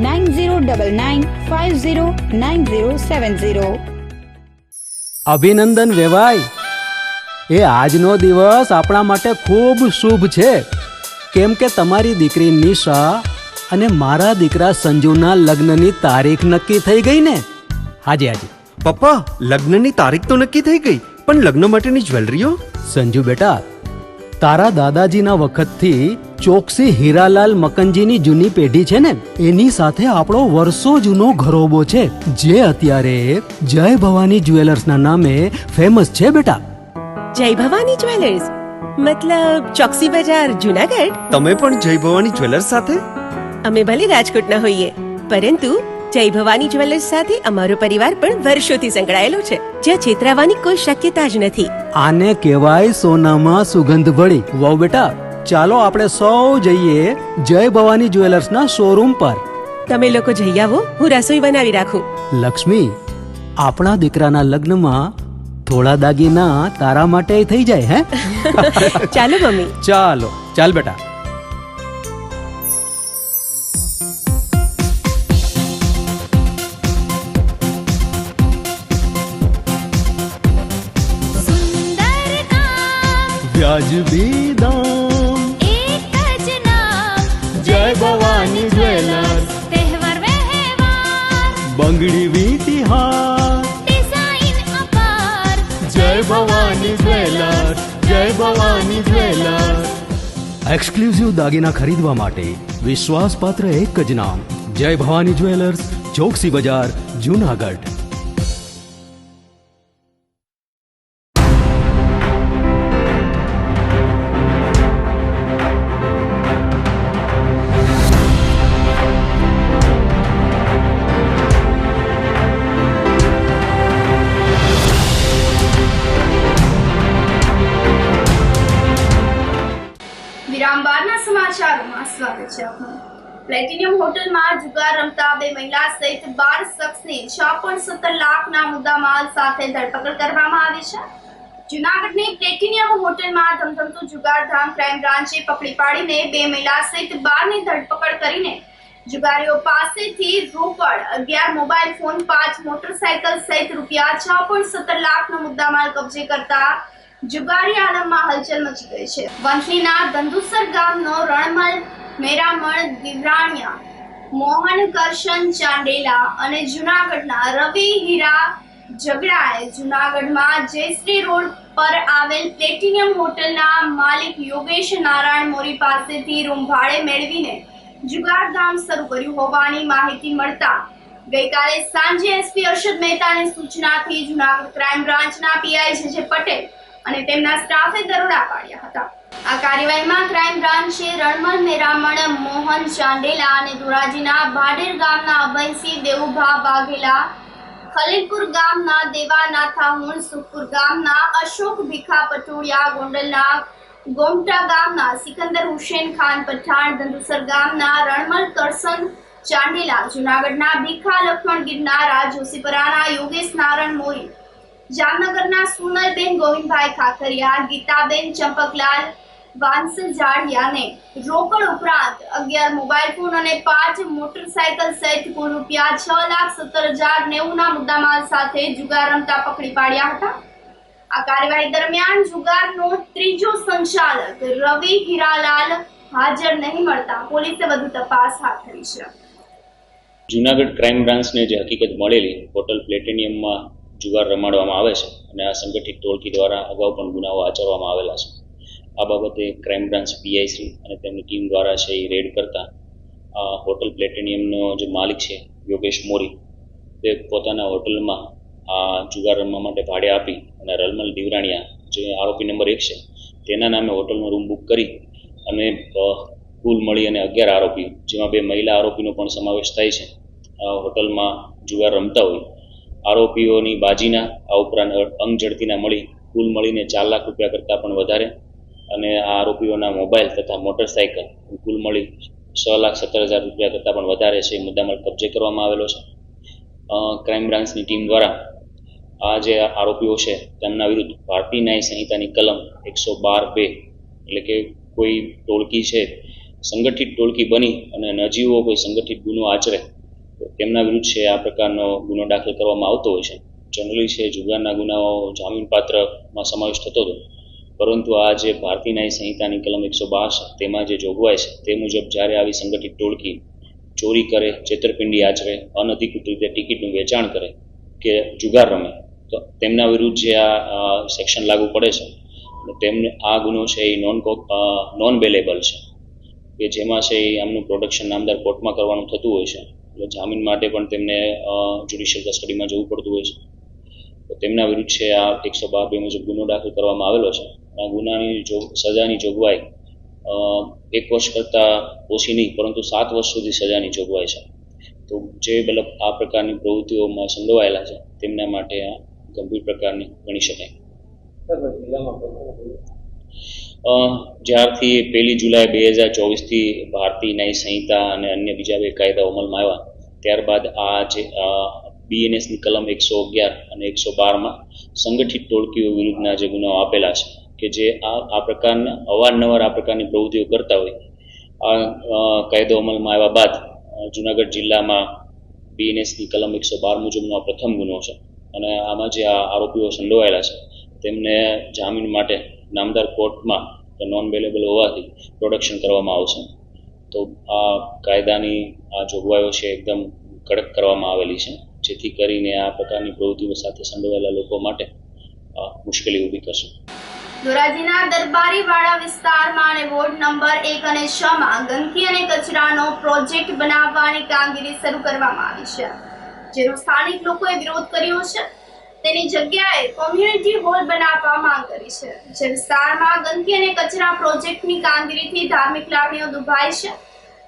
9099509070. અભિનંદન વેવાય. એ આજનો દિવસ આપણા માટે ખૂબ શુભ છે, કેમ કે તમારી દીકરી નિશા અને મારા દીકરા સંજુના લગ્નની તારીખ નક્કી થઈ ગઈ ને. હાજી હાજી પપ્પા, લગ્નની તારીખ તો નક્કી થઈ ગઈ, પણ લગ્ન માટેની જ્વેલરીઓ? સંજુ બેટા, તારા દાદાજીના વખતથી ચોકસી હીરાલાલ મકનજીની જૂની પેઢી છે ને, એની સાથે આપણો વર્ષો જૂનો ઘરોબો છે, જે અત્યારે જય ભવાની જ્વેલર્સના નામે ફેમસ છે બેટા. જય ભવાની જ્વેલર્સ મતલબ ચોકસી બજાર, જુનાગઢ? તમે પણ જય ભવાની જ્વેલર્સ સાથે? અમે ભલે રાજકોટના હોઈએ, પરંતુ જય ભવાની જ્વેલર્સ સાથે અમારો પરિવાર પણ વર્ષોથી સંકળાયેલો છે, જ્યાં છેતરાવાની કોઈ શક્યતા જ નથી. આને કહેવાય સોનામાં સુગંધ ભળી. વાવ બેટા, ચાલો આપણે સૌ જઈએ જય ભવાની જ્વેલર્સના શોરૂમ પર. તમે લોકો જઈ આવો, હું રસોઈ બનાવી રાખું. લક્ષ્મી, આપણા દીકરાના લગ્નમાં થોડા દાગીના તારા માટે થઈ જાય. હે ચાલો મમ્મી. ચાલો ચાલ બેટા. વ્યાજબી દામ, एक ज नाम જય ભવાની જ્વેલર્સ. तहेवार व्यवहार બંગડી વીંટી હાર, डिजाइन अपार જય ભવાની જ્વેલર્સ, જય ભવાની જ્વેલર્સ. એક્સક્લુઝિવ દાગીના ખરીદવા માટે વિશ્વાસપાત્ર એક જ નામ, જય ભવાની જ્વેલર્સ, ચોકસી બજાર, જુનાગઢ. વિરામ બાદના સમાચારોમાં સ્વાગત છે આપનું. પ્લેટિનિયમ હોટલમાં જુગાર રમતા 2 મહિલા સહિત 12 શખ્સની 6.17 લાખના મુદ્દામાલ સાથે ધરપકડ કરવામાં આવી છે. જૂનાગઢની પ્લેટિનિયમ હોટલમાં ધમધમતું જુગારધામ ક્રાઇમ બ્રાન્ચે પકડી પાડીને 2 મહિલા સહિત 12ની ધરપકડ કરીને જુગારીઓ પાસેથી રોકડ 11 મોબાઈલ ફોન 5 મોટરસાયકલ સહિત રૂપિયા 6.17 લાખનો મુદ્દામાલ કબજે કરતા જુગારી આલમમાં હલચલ મચી ગઈ છે. વંથલીના ધંધુસર ગામનો રણમલ મેરામણ દિવ્રાણિયા, મોહન કરશન ચાંડેલા અને જૂનાગઢના રવિ હીરા ઝઘડાએ જૂનાગઢમાં જયશ્રી રોડ પર આવેલ પ્લેટિનિયમ હોટલના માલિક યોગેશ નારાયણ મોરી પાસેથી રૂમ ભાડે મેળવીને જુગારધામ શરૂ કર્યું હોવાની માહિતી મળતા ગઈકાલે સાંજે એસપી અરશદ મહેતાની સૂચનાથી જૂનાગઢ ક્રાઇમ બ્રાન્ચના પીઆઈ જે પટેલ અને તેમના સ્ટાફે દરોડા પાડ્યા હતા. આ કાર્યવાહીમાં ક્રાઇમ બ્રાન્ચે રણમલ મેરામણ, મોહન ચાંડેલા અને ધોરાજીના ભાડેર ગામના અભયસિંહ દેવુભા વાઘેલા, ખલીલપુર ગામના દેવાનાથા હુણ, સુખપુર ગામના અશોક ભીખા પટોડિયા, ગોંડલના ગોમટા ગામના સિકંદર હુસેન ખાન પઠાણ, ધંધુસર ગામના રણમલ કરસન ચાંડેલા, જૂનાગઢના ભીખા લક્ષ્મણ ગિરનારા, જોશીપરાના યોગેશ નારાયણ મોરી, જામનગરના સુનલબેન ગોવિંદભાઈ ખાખરિયા, ગીતાબેન ચંપકલાલ વાંસલ જાડિયાને રોકડ ઉપરાંત 11 મોબાઈલ ફોન અને 5 મોટરસાયકલ સહિત કુલ રૂપિયા 6,17,090ના મુદ્દામાલ સાથે જુગાર રમતા પકડી પાડ્યા હતા. આ કાર્યવાહી દરમિયાન જુગારનો ત્રીજો સંચાલક રવિ હીરાલાલ હાજર નહીં મળતા પોલીસે વધુ તપાસ હાથ ધરી છે. જૂનાગઢ ક્રાઇમ બ્રાન્ચને જે હકીકત મળેલી હોટલ પ્લેટિનિયમમાં જુગાર રમાડવામાં આવે છે અને આ સંગઠિત ટોળકી દ્વારા અગાઉ પણ ગુનાઓ આચરવામાં આવેલા છે. આ બાબતે ક્રાઇમ બ્રાન્ચ પીઆઈ શ્રી અને તેમની ટીમ દ્વારા છે એ રેડ કરતા હોટલ પ્લેટિનિયમનો જે માલિક છે યોગેશ મોરી, તે પોતાના હોટલમાં આ જુગાર રમવા માટે ભાડે આપી અને રલમલ દીવરાણિયા જે આરોપી નંબર 1 છે તેના નામે હોટલનો રૂમ બુક કરી અને કુલ મળી અને 11 આરોપીઓ, જેમાં 2 મહિલા આરોપીનો પણ સમાવેશ થાય છે, હોટલમાં જુગાર રમતા હોય. આરોપીઓની બાજીના આ ઉપરાંત અંગ ઝડતીના મળી કુલ મળીને 4 લાખ રૂપિયા કરતાં પણ વધારે અને આ આરોપીઓના મોબાઈલ તથા મોટરસાયકલ કુલ મળી 6,17,000 રૂપિયા કરતાં પણ વધારે છે મુદ્દામાલ કબજે કરવામાં આવેલો છે. ક્રાઇમ બ્રાન્ચની ટીમ દ્વારા આ જે આરોપીઓ છે તેમના વિરુદ્ધ ભારતીય ન્યાય સંહિતાની કલમ 112(2) એટલે કે કોઈ ટોળકી છે સંગઠિત ટોળકી બની અને નજીવો કોઈ સંગઠિત ગુનો આચરે તો તેમના વિરુદ્ધ છે આ પ્રકારનો ગુનો દાખલ કરવામાં આવતો હોય છે. જનરલી છે જુગારના ગુનાઓ જામીનપાત્રમાં સમાવેશ થતો હતો, પરંતુ આ જે ભારતીય ન્યાય સંહિતાની કલમ 112 છે તેમાં જે જોગવાઈ છે તે મુજબ જ્યારે આવી સંગઠિત ટોળકી ચોરી કરે, છેતરપિંડી આચરે, અનધિકૃત રીતે ટિકિટનું વેચાણ કરે કે જુગાર રમે તો તેમના વિરુદ્ધ જે આ સેક્શન લાગુ પડે છે તેમને આ ગુનો છે એ નોન બેલેબલ છે કે જેમાં છે એ આમનું પ્રોડક્શન નામદાર કોર્ટમાં કરવાનું થતું હોય છે. એટલે જામીન માટે પણ તેમને જ્યુડિશિયલ કસ્ટડીમાં જવું પડતું હોય છે. તો તેમના વિરુદ્ધ છે આ 112(2) મુજબ ગુનો દાખલ કરવામાં આવેલો છે. આ ગુનાની સજાની જોગવાઈ 1 વર્ષ કરતાં ઓછી નહીં પરંતુ 7 વર્ષ સુધી સજાની જોગવાઈ છે. તો જે મતલબ આ પ્રકારની પ્રવૃત્તિઓમાં સંડોવાયેલા છે તેમના માટે આ ગંભીર પ્રકારની ગણી શકાય. જ્યારથી 1 જુલાઈ 2024થી ભારતીય ન્યાય સંહિતા અને અન્ય બીજા 2 કાયદાઓ અમલમાં આવ્યા ત્યારબાદ આ જે BNSની કલમ 111 અને 112માં સંગઠિત ટોળકીઓ વિરુદ્ધના જે ગુનાઓ આપેલા છે કે જે આ પ્રકારના અવારનવાર આ પ્રકારની પ્રવૃત્તિઓ કરતા હોય. આ કાયદો અમલમાં આવ્યા બાદ જૂનાગઢ જિલ્લામાં BNSની કલમ 112 મુજબનો આ પ્રથમ ગુનો છે અને આમાં જે આ આરોપીઓ સંડોવાયેલા છે તેમને જામીન માટે નામદાર કોર્ટમાં નોન બેલેબલ હોવાથી પ્રોડક્શન કરવામાં આવશે. તો આ કાયદાની આ જોગવાઈઓ છે એકદમ કડક કરવામાં આવેલી છે જેથી કરીને આ પ્રકારની પ્રવૃત્તિઓ સાથે સંડોવાયેલા લોકો માટે મુશ્કેલી ઊભી કરશે. ધોરાજીના દરબારીવાડા વિસ્તારમાં અને વોર્ડ નંબર 1 અને 6માં ગંદકી અને કચરાનો પ્રોજેક્ટ બનાવવાની કામગીરી શરૂ કરવામાં આવી છે, જેનો સ્થાનિક લોકોએ વિરોધ કર્યો છે. તેની જગ્યાએ કોમ્યુનિટી હોલ બનાવવા માંગ કરી છે. જે વિસ્તારમાં ગંદકી અને કચરા પ્રોજેક્ટની કામગીરીથી ધાર્મિક લાગણીઓ દુભાઈ છે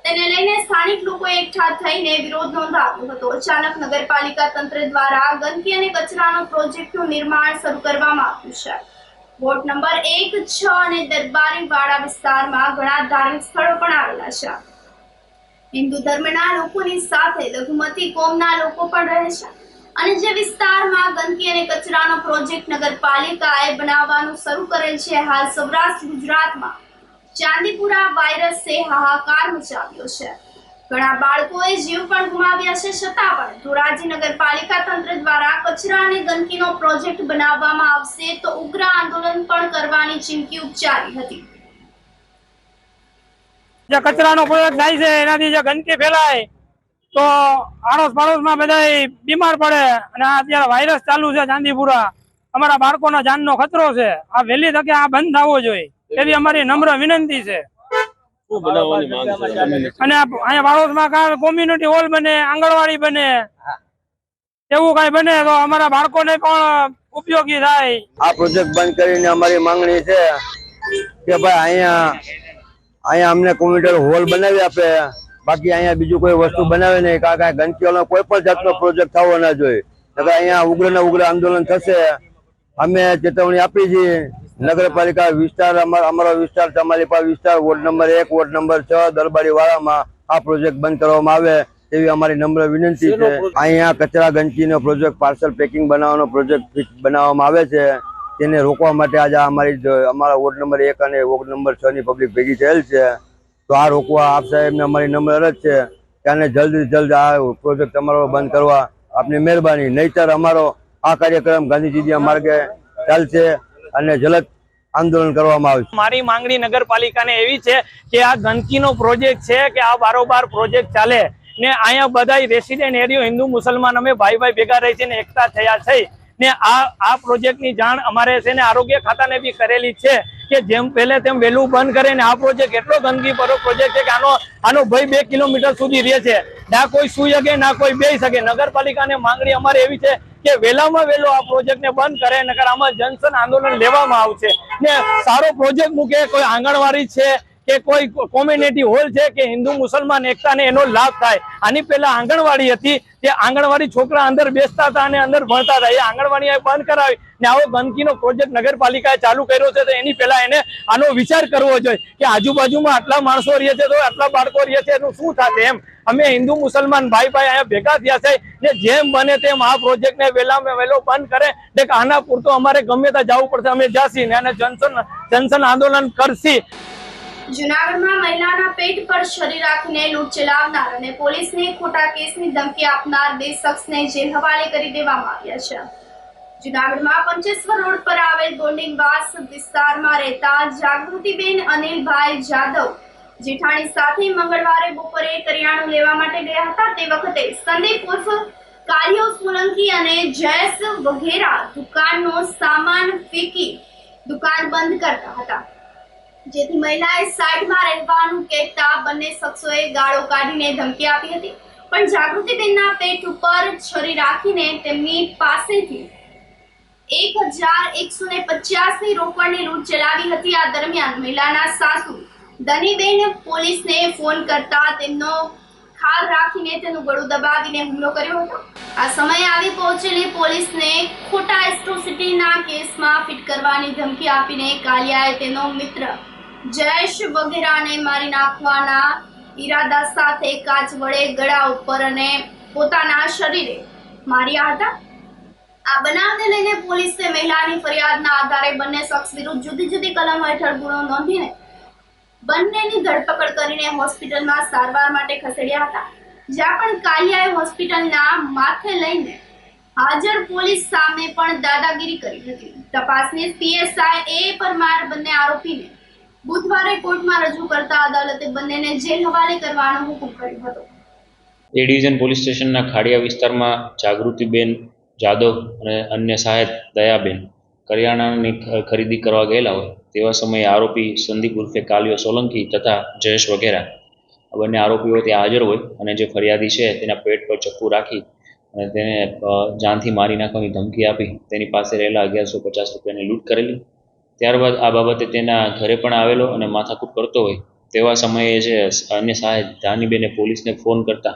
તેને લઈને સ્થાનિક લોકોએ એકઠા થઈને વિરોધ નોંધાવ્યો હતો. અચાનક નગરપાલિકા તંત્ર દ્વારા ગંદકી અને કચરાનો પ્રોજેક્ટનું નિર્માણ શરૂ કરવામાં આવ્યું છે. વોર્ડ નંબર 1, 6 અને દરબારીવાડા વિસ્તારમાં ઘણા ધાર્મિક સ્થળો પણ આવેલા છે. હિન્દુ ધર્મના લોકોની સાથે લઘુમતી કોમના લોકો પણ રહે છે અને જે વિસ્તારમાં ગંદકી અને કચરાનો પ્રોજેક્ટ નગરપાલિકાએ બનાવવાનું શરૂ કરેલ છે, હાલ સૌરાષ્ટ્ર ગુજરાતમાં ચાંદીપુરા વાયરસે હાહાકાર મચાવ્યો છે. ઘણા બાળકોએ જીવ પણ ગુમાવ્યા છે, છતાં પણ ધોરાજી નગરપાલિકા તંત્ર દ્વારા કચરા અને ગંદકીનો પ્રોજેક્ટ બનાવવામાં આવશે તો ઉગ્ર આંદોલન પણ કરવાની ચીમકી ઉચ્ચારી હતી. જે કચરાનો પ્રોજેક્ટ થાય છે એનાથી જે ગંદકી ફેલાય તો આડોશ પાડોશમાં બધા બીમાર પડે અને અત્યારે વાયરસ ચાલુ છે ચાંદીપુરા. અમારા બાળકોનો જાનનો ખતરો છે. આ વહેલી તકે આ બંધ થવો જોઈએ એવી અમારી નમ્ર વિનંતી છે. અને અહીંયા પાડોશમાં કોમ્યુનિટી હોલ બને, આંગણવાડી બને, એવું કઈ બને તો અમારા બાળકોને પણ ઉપયોગી થાય. આ પ્રોજેક્ટ બંધ કરીને અમારી માંગણી છે કે ભાઈ અહીંયા અમને કોમ્યુનિટી હોલ બનાવી આપે, બાકી અહીંયા બીજું કોઈ વસ્તુ બનાવે નહીં. કારણ કે ગંદકીનો કોઈ પણ જાતનો પ્રોજેક્ટ થવો ના જોઈએ. અહીંયા ઉગ્ર ને ઉગ્ર આંદોલન થશે. અમે ચેતવણી આપી છે. નગરપાલિકા વિસ્તાર અમારો વિસ્તાર ચમાલીપા વિસ્તાર વોર્ડ નંબર 1 વોર્ડ નંબર 6 દરબારી વાળામાં આ પ્રોજેક્ટ બંધ કરવામાં આવે તેવી અમારી નમ્ર વિનંતી છે. અહીંયા કચરા ગંદકીનો પ્રોજેક્ટ પાર્સલ પેકિંગ બનાવવાનો પ્રોજેક્ટ બનાવવામાં આવે છે. તેને રોકવા માટે આજે અમારા વોર્ડ નંબર 1 અને વોર્ડ નંબર 6 ની પબ્લિક ભેગી થયેલ છે. તો આ રોકવા આપ સાહેબને અમારી નમ્ર અરજ છે કે આને જલ્દી જલ્દ આ પ્રોજેક્ટ અમારો બંધ કરવા આપની મહેરબાની. નહીતર અમારો આ કાર્યક્રમ ગાંધીજી માર્ગે ચાલશે અને જલદ આંદોલન કરવામાં આવશે. મારી માંગણી નગરપાલિકાને એવી છે કે આ ગંદકીનો પ્રોજેક્ટ છે કે આ બારોબાર પ્રોજેક્ટ ચાલે ને અહીંયા બધા રેસિડેન્ટ એરિયો હિન્દુ મુસલમાન અમે ભાઈ ભેગા રહી છે ને એકતા થયા છે ને આ પ્રોજેક્ટની જાણ અમારે છે ને આરોગ્ય ખાતાને બી કરેલી છે કે જેમ પહેલે તેમ વહેલું બંધ કરે ને આ પ્રોજેક્ટ એટલો ગંદકી ભરો પ્રોજેક્ટ છે કે આનો ભય 2 કિલોમીટર સુધી રહે છે. ના કોઈ સુઈ શકે ના કોઈ બેસી શકે. નગરપાલિકાને માંગણી અમારે એવી છે કે વહેલામાં વહેલો આ પ્રોજેક્ટને બંધ કરે, નકર આમાં જનસન આંદોલન લેવામાં આવશે ને સારો પ્રોજેક્ટ મૂકે. કોઈ આંગણવાડી છે કે કોઈ કોમ્યુનિટી હોલ છે કે હિન્દુ મુસલમાન એકતાને એનો લાભ થાય. આની પહેલા આંગણવાડી હતી, તે આંગણવાડી છોકરા અંદર બેસતા હતા અને અંદર ભણતા હતા. એ આંગણવાડી બંધ કરાવી ને આવો ગંદકીનો પ્રોજેક્ટ નગરપાલિકાએ ચાલુ કર્યો છે તો એની પહેલા એને આનો વિચાર કરવો જોઈએ કે આજુબાજુમાં આટલા માણસો રહે છે તો આટલા બાળકો રહે છે એનું શું થશે. એમ અમે હિન્દુ મુસલમાન ભાઈ અહીંયા ભેગા થયા છે ને જેમ બને તેમ આ પ્રોજેક્ટને વહેલામાં વહેલો બંધ કરે ને આના પૂરતો અમારે ગમે ત્યાં જવું પડશે. અમે જાસી ને જનસન આંદોલન કરશી. જૂનાગઢમાં મહિલાના પેટ પર છરી રાખીને લૂંટ ચલાવનાર અને પોલીસને ખોટા કેસની ધમકી આપનાર 2 શખ્સને જેલ હવાલે કરી દેવામાં આવ્યા છે. જૂનાગઢમાં પંચેશ્વર રોડ પર આવેલ ગોંડિંગવાસ વિસ્તારમાં રહેતા જાગૃતિબેન અનિલભાઈ જાદવ જેઠાણી સાથે મંગળવારે બપોરે કરિયાણું લેવા માટે ગયા હતા. તે વખતે સંદીપ ઉર્ફ કાલિયો સોલંકી અને જયેશ વઘેરા દુકાનનો સામાન ફેંકી દુકાન બંધ કરતા હતા, જેથી મહિલાએ સાઈડમાં રહેવાનું કહેતા બંને શખ્સોએ ગાળો કાઢીને ધમકી આપી હતી. પણ જાગૃતિબેનના પેટ ઉપર છરી રાખીને તેમની પાસેથી 1150 રોકડની લૂંટ ચલાવી હતી. આ દરમિયાન મહિલાના સાસુ ધનીબેન પોલીસને ફોન કરતા તેમનો ખાર રાખીને તેનું ગળું દબાવીને હુમલો કર્યો હતો. આ સમયે આવી પહોંચેલી પોલીસને ખોટા એટ્રોસિટીના કેસમાં ફિટ કરવાની ધમકી આપીને કાલિયાએ તેનો મિત્ર જયેશ વઘેરાને મારી નાખવાના ઈરાદા સાથે કાચ વડે ગળા ઉપર અને પોતાના શરીરે માર્યા હતા. આ બનાવને લઈને પોલીસે મહિલાની ફરિયાદના આધારે બંને શખ્સ વિરુદ્ધ જુદી જુદી કલમ હેઠળ ગુનો નોંધીને બંનેની ધરપકડ કરીને હોસ્પિટલમાં સારવાર માટે ખસેડ્યા હતા. જ્યાં પણ કાલિયાએ હોસ્પિટલના માથે લઈને હાજર પોલીસ સામે પણ દાદાગીરી કરી હતી. તપાસનીશ પીએસઆઈ એ પરમાર બંને આરોપીને બુધવારે કોર્ટમાં રજૂ કરતા અદાલતે બંનેને જેલ હવાલે કરવાનો હુકમ કર્યો હતો. એ ડિવિઝન પોલીસ સ્ટેશનના ખાડિયા વિસ્તારમાં જાગૃતિબેન જાદવ અને અન્ય સહાયક દયાબેન કરિયાણાની ખરીદી કરવા ગયેલા હોય તેવા સમયે આરોપી સંદીપ ઉર્ફે કાલિયો સોલંકી તથા જયેશ વઘેરા બંને આરોપીઓ ત્યાં હાજર હોય અને જે ફરિયાદી છે તેના પેટ પર ચપ્પુ રાખી અને તેને જાનથી મારી નાખવાની ધમકી આપી તેની પાસે રહેલા 1150 રૂપિયાની લૂંટ કરેલી. ત્યારબાદ આ બાબતે તેના ઘરે પણ આવેલો અને માથાકૂટ કરતો હોય તેવા સમયે જે અન્ય સહાયક ધાનીબેને પોલીસને ફોન કરતા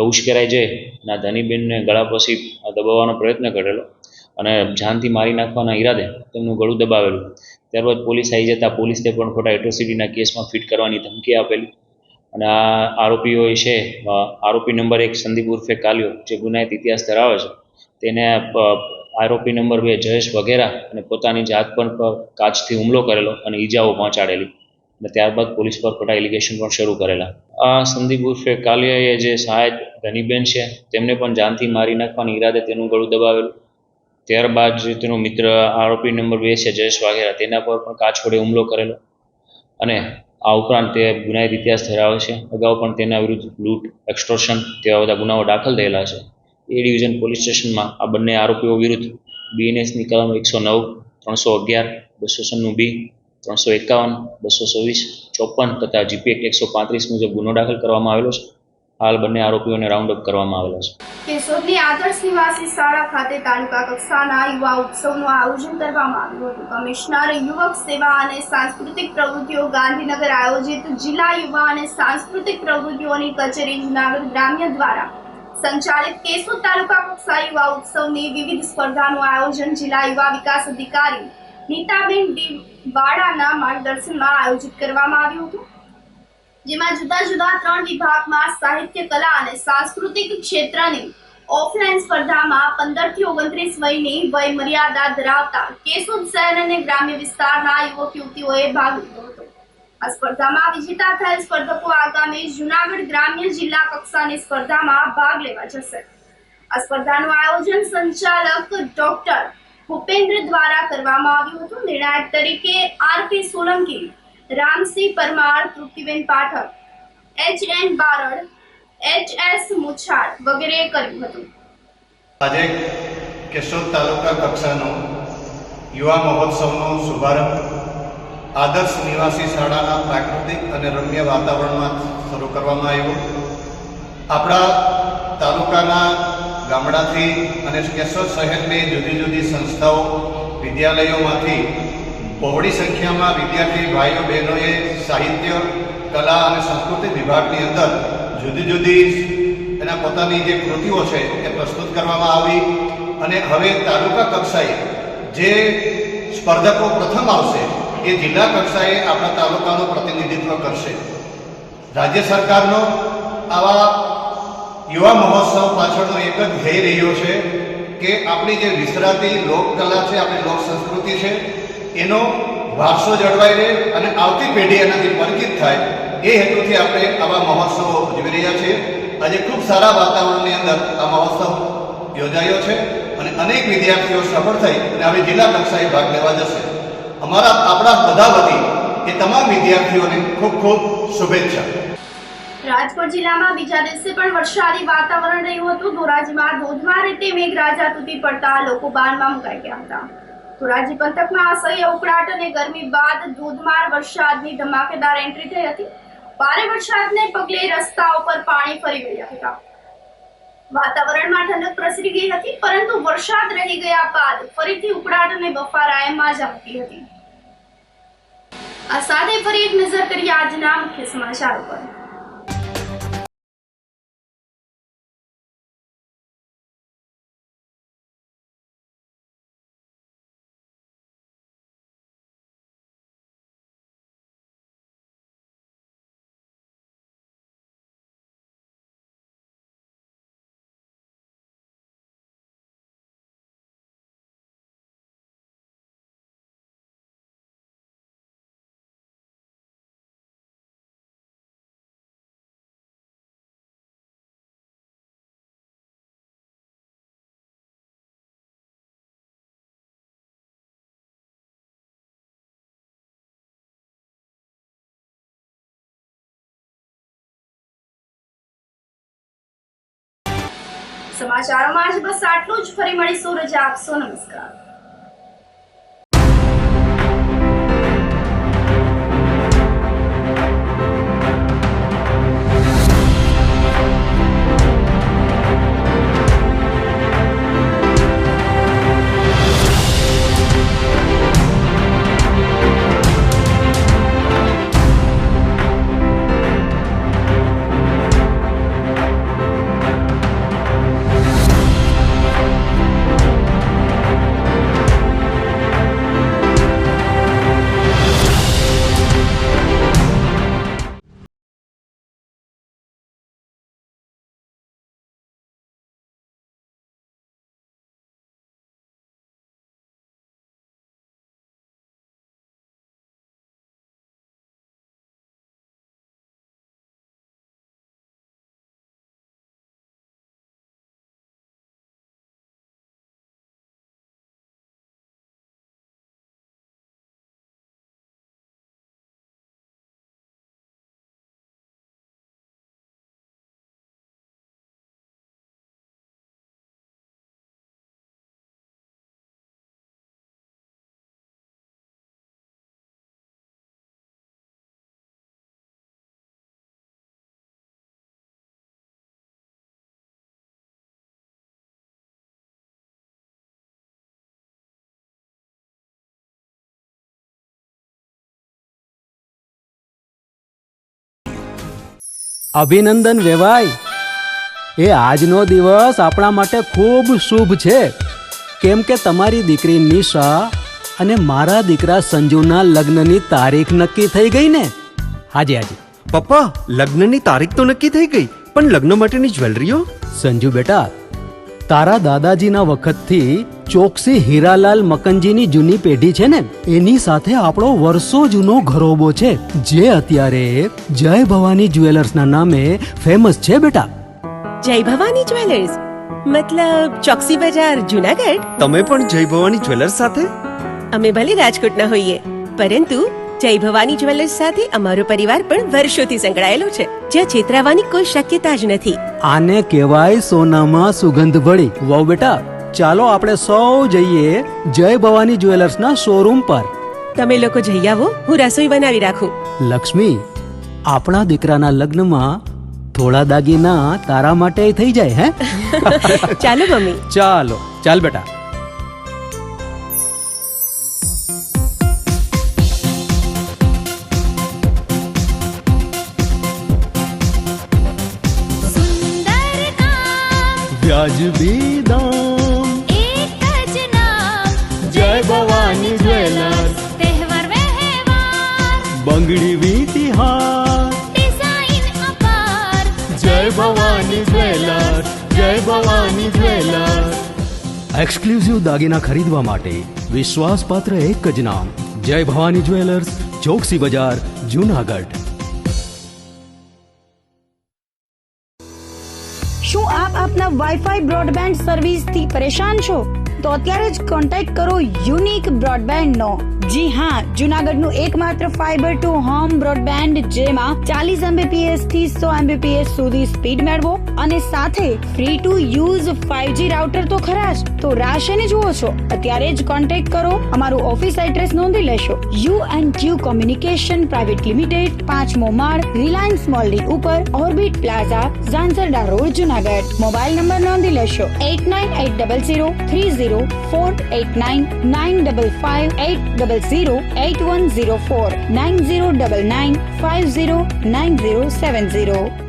ઉશ્કેરાઈ જાય અને ધનીબેનને ગળા પછી દબાવવાનો પ્રયત્ન કરેલો અને જાનથી મારી નાખવાના ઈરાદે તેમનું ગળું દબાવેલું. ત્યારબાદ પોલીસ આવી જતા પોલીસને પણ ખોટા એટ્રોસિટીના કેસમાં ફિટ કરવાની ધમકી આપેલી અને આ આરોપીઓ છે, આરોપી નંબર 1 સંદીપ ઉર્ફે કાલિયો જે ગુનાહિત ઇતિહાસ ધરાવે છે, તેને આરોપી નંબર 2 જયેશ વગેરા અને પોતાની જાત પર કાચથી હુમલો કરેલો અને ઈજાઓ પહોંચાડેલી અને ત્યારબાદ પોલીસ પર ખોટા એલિગેશન પણ શરૂ કરેલા. આ સંદીપ ઉર્ફે કાલિયાએ જે સહાયક ધનીબેન છે તેમને પણ જાનથી મારી નાખવાની ઈરાદે તેનું ગળું દબાવેલું. ત્યારબાદ જે તેનો મિત્ર આરોપી નંબર 2 છે જયેશ વાઘેરા, તેના પર પણ કાચ વડે હુમલો કરેલો અને આ ઉપરાંત તે ગુનાહિત ઇતિહાસ ધરાવે છે. અગાઉ પણ તેના વિરુદ્ધ લૂંટ, એક્સટોર્શન તેવા બધા ગુનાઓ દાખલ થયેલા છે. એ ડિવિઝન પોલીસ સ્ટેશનમાં આ બંને આરોપીઓ વિરુદ્ધ BNSની કલમ 109, 311, 296B, 351, 224, 54 તથા GP એક્ટ 135 મુજબ ગુનો દાખલ કરવામાં આવેલો છે. હાલ બંને આરોપીઓને રાઉન્ડ અપ કરવામાં આવેલા છે. કેશોદની આદર્શ નિવાસી શાળા ખાતે તાલુકા કક્ષાના યુવા ઉત્સવનું આયોજન કરવામાં આવ્યું હતું. કમિશનર યુવક સેવા અને સાંસ્કૃતિક પ્રવૃત્તિઓ ગાંધીનગર આયોજિત જિલ્લા યુવા અને સાંસ્કૃતિક પ્રવૃત્તિઓની કચેરી જૂનાગઢ ગ્રામ્ય દ્વારા સંચાલિત કેશોદ તાલુકા કક્ષા યુવા ઉત્સવની વિવિધ સ્પર્ધાનું આયોજન જિલ્લા યુવા વિકાસ અધિકારી નીતાબેન ડી વાડાના માર્ગદર્શનમાં આયોજિત કરવામાં આવ્યું હતું, જેમાં જુદા જુદા 3 વિભાગમાં સાહિત્ય, કલા અને સાંસ્કૃતિક ક્ષેત્રની ઓફલાઈન સ્પર્ધામાં 15 થી 29 વયની વય મર્યાદા ધરાવતા કેશોદ શહેર અને ગ્રામ્ય વિસ્તારના યુવક યુવતીઓએ ભાગ લીધો હતો. આ સ્પર્ધામાં વિજેતા થયેલ સ્પર્ધકો આગામી જૂનાગઢ ગ્રામ્ય જિલ્લા કક્ષાની સ્પર્ધામાં ભાગ લેવા જશે. આ સ્પર્ધાનું આયોજન સંચાલક ડોક્ટર ભૂપેન્દ્ર દ્વારા કરવામાં આવ્યું હતું. નિર્ણાયક તરીકે RP Solanki, Ramsinh Parmar, Triptiben Pathak, HN Barad, HS મુછાડ વગેરે કર્યું હતું. આજે કેશોદ તાલુકા કક્ષાનો યુવા મહોત્સવનો શુભારંભ આદર્શ નિવાસી શાળાના પ્રાકૃતિક અને રમ્ય વાતાવરણમાં શરૂ કરવામાં આવ્યો. આપણા તાલુકાના ગામડાથી અને કેશોદ શહેરની જુદી જુદી સંસ્થાઓ, વિદ્યાલયોમાંથી બહોળી સંખ્યામાં વિદ્યાર્થી ભાઈઓ બહેનોએ સાહિત્ય, કલા અને સંસ્કૃતિ વિભાગની અંદર જુદી જુદી એના પોતાની જે કૃતિઓ છે એ પ્રસ્તુત કરવામાં આવી અને હવે તાલુકા કક્ષાએ જે સ્પર્ધકો પ્રથમ આવશે એ જિલ્લા કક્ષાએ આપણા તાલુકાનું પ્રતિનિધિત્વ કરશે. રાજ્ય સરકારનો આવા યુવા મહોત્સવ પાછળનો એક જ ધ્યેય રહ્યો છે કે આપણી જે વિસરાતી લોકકલા છે, આપણી લોક સંસ્કૃતિ છે, એનો વારસો જળવાઈ રહે અને આવતી પેઢી એનાથી પરિચિત થાય એ હેતુથી આપણે આવા મહોત્સવો ઉજવી રહ્યા છીએ. આજે ખૂબ સારા વાતાવરણની અંદર આ મહોત્સવ યોજાયો છે અને અનેક વિદ્યાર્થીઓ સફળ થઈ અને હવે જિલ્લા કક્ષાએ ભાગ લેવા જશે. આપણા બધા વતી એ તમામ વિદ્યાર્થીઓને ખૂબ ખૂબ શુભેચ્છા. રાજકોટ જિલ્લામાં બીજા દિવસે પણ વરસાદી વાતાવરણ રહ્યું હતું. ધોરાજીમાં ધોધમાર રીતે મેઘરાજા તૂટી પડતા લોકો બાનમાં મુકાઈ ગયા હતા. ધોરાજી પંથકમાં અસહ્ય ઉકળાટ અને ગરમી બાદ ધોધમાર વરસાદની ધમાકેદાર એન્ટ્રી થઈ હતી. ભારે વરસાદને પગલે રસ્તાઓ પર પાણી ફરી વળ્યા હતા. વાતાવરણમાં ઠંડક પ્રસરી ગઈ હતી, પરંતુ વરસાદ રહી ગયા બાદ ફરીથી ઉકળાટ અને બફારાએ માજા મૂકી હતી. આ સાથે ફરી એક નજર કરીએ આજના મુખ્ય સમાચારો પર. સમાચારોમાં આજ બસ આટલું જ. ફરી મળીશું. રજા આપશો. નમસ્કાર. અભિનંદન વેવાઈ. એ આજનો દિવસ આપણા માટે ખૂબ શુભ છે, કેમ કે તમારી દીકરી નિશા અને મારા દીકરા સંજુના લગ્નની તારીખ નક્કી થઈ ગઈ ને. હાજી હાજી. પપ્પા, લગ્નની તારીખ તો નક્કી થઈ ગઈ, પણ લગ્ન માટેની જ્વેલરીઓ? સંજુ બેટા, તારા દાદાજીના વખતથી ચોકસી હીરાલાલ મકનજીની જૂની પેઢી છે ને, એની સાથે આપણો વર્ષો જૂનો ઘરોબો છે, જે અત્યારે જય ભવાની જ્વેલર્સના નામે ફેમસ છે બેટા. જય ભવાની જ્વેલર્સ મતલબ ચોકસી બજાર જુનાગઢ? તમે પણ જય ભવાની જ્વેલર્સ સાથે? અમે ભલે રાજકોટના હોઈએ, પરંતુ જય ભવાની જ્વેલર્સ સાથે અમારો પરિવાર પણ વર્ષોથી સંકળાયેલો છે, જ્યાં છેતરાવાની કોઈ શક્યતા જ નથી. આને કહેવાય સોનામાં સુગંધ ભળી. વાવ બેટા, ચાલો આપણે સૌ જઈએ જય ભવાની જ્વેલર્સના શોરૂમ પર. તમે લોકો જઈ આવો, હું રસોઈ બનાવી રાખું. લક્ષ્મી, આપણા દીકરાના લગ્નમાં થોડા દાગીના તારા માટે થઈ જાય હે. ચાલો મમ્મી. ચાલો ચાલ બેટા. સુંદર કામ વ્યાજબી દામ, એક જ નામ જય ભવાની જ્વેલર્સ, તહેવાર વ્યવહાર બંગડી વીટી હાર, ડિઝાઇન અપાર જય ભવાની જ્વેલર્સ, જય ભવાની જ્વેલર્સ. એક્સક્લુઝિવ દાગીના ખરીદવા માટે વિશ્વાસપાત્ર એક જ નામ, જય ભવાની જ્વેલર્સ, ચોકસી બજાર, જુનાગઢ. શું આપ આપના વાઈફાઈ બ્રોડબેન્ડ સર્વિસથી પરેશાન છો? તો અત્યારે જ કોન્ટેક્ટ કરો યુનિક બ્રોડબેન્ડ નો. જી હા, જુનાગઢનું એકમાત્ર ફાઈબર ટુ હોમ બ્રોડબેન્ડ, જેમાં 40 Mbps થી 100 Mbps સુધી સ્પીડ મેળવો અને સાથે free to use 5G router તો ખરા જ. તો રાહ શેને જુઓ છો? અત્યારે જ કોન્ટેક્ટ કરો. અમારું ઓફિસ એડ્રેસ નોંધી લેશો. U&Q કોમ્યુનિકેશન પ્રાઇવેટ લિમિટેડ, 5મો માળ, રિલાયન્સ મોલની ઉપર, orbit plaza, Zanzarda road, Junagadh. Mobile number નોંધી લેશો 898003048995580081049099509070.